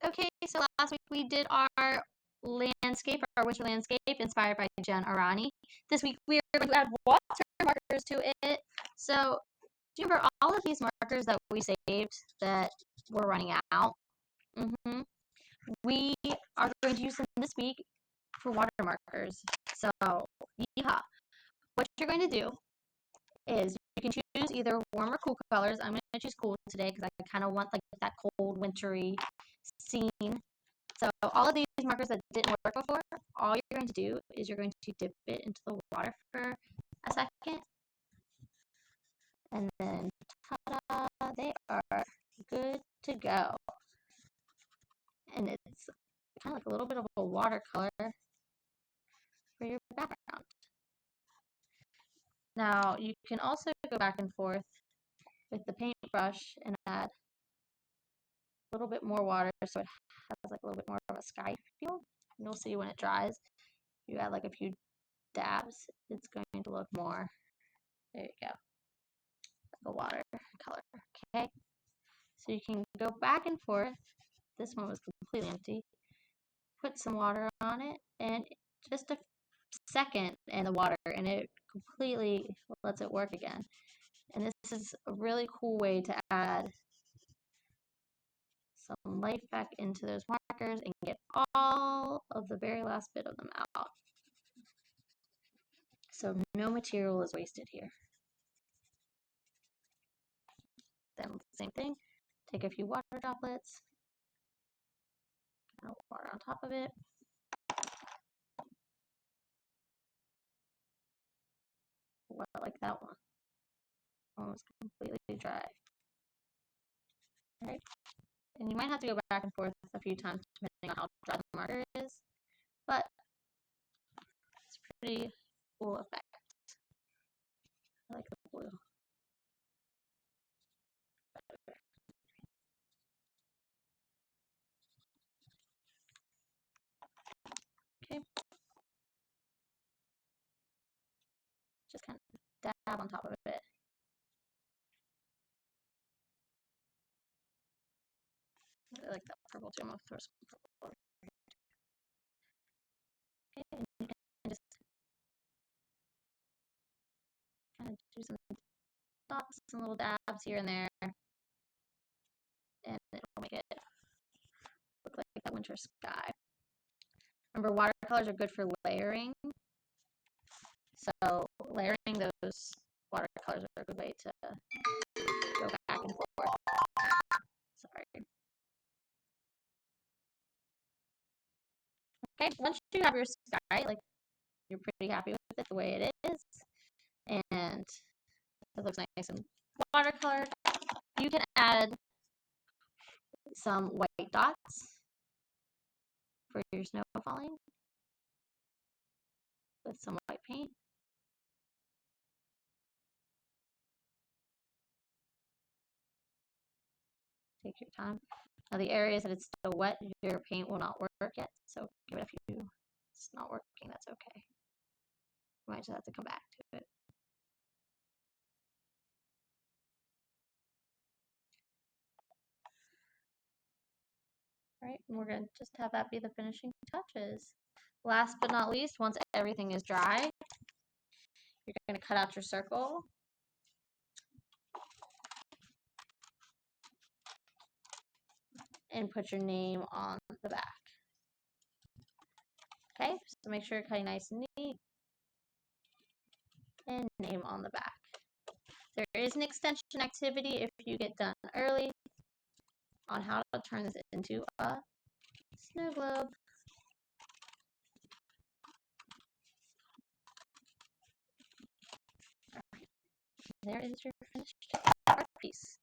Okay, so last week we did our landscape, our winter landscape, inspired by Jen Aranyi. This week we are going to add water markers to it. So, do you remember all of these markers that we saved that were running out? hmm We are going to use them this week for water markers. So, yeehaw. What you're going to do is you can choose either warm or cool colors. I'm going to choose cool today because I kind of want like that cold, wintry scene. So all of these markers that didn't work before, all you're going to do is you're going to dip it into the water for a second, and then ta-da, they are good to go. And it's kind of like a little bit of a watercolor for your background. Now you can also go back and forth with the paintbrush and add a little bit more water so it has like a little bit more of a sky feel. You'll see when it dries. You add like a few dabs, it's going to look more. There you go. The water color. Okay, so you can go back and forth. This one was completely empty. Put some water on it, and just a second in the water, and it completely lets it work again. And this is a really cool way to add some light back into those markers and get all of the very last bit of them out. So no material is wasted here. Then same thing, take a few water droplets, kind of water on top of it. Well, I like that one. Almost completely dry. Right? And you might have to go back and forth a few times depending on how dry the marker is, but it's a pretty cool effect. I like the blue. Okay, just kind of dab on top of it. I like that purple too. I'm gonna throw some purple. Okay, and you can just kind of do some dots and little dabs here and there, and it'll make it look like that winter sky. Remember, watercolors are good for layering. So layering those watercolors are a good way to go back and forth. Sorry. Okay, once you have your sky, like you're pretty happy with it the way it is, and it looks nice and watercolor, you can add some white dots for your snow falling with some white paint. Take your time. Now the areas that it's still wet, your paint will not work yet, so give it a few. It's not working, that's okay. You might just have to come back to it. Right, and we're going to just have that be the finishing touches. Last but not least, once everything is dry, you're going to cut out your circle. And put your name on the back. Okay, so make sure you're cutting nice and neat. And name on the back. There is an extension activity if you get done early on how to turn this into a snow globe. There is your finished art piece.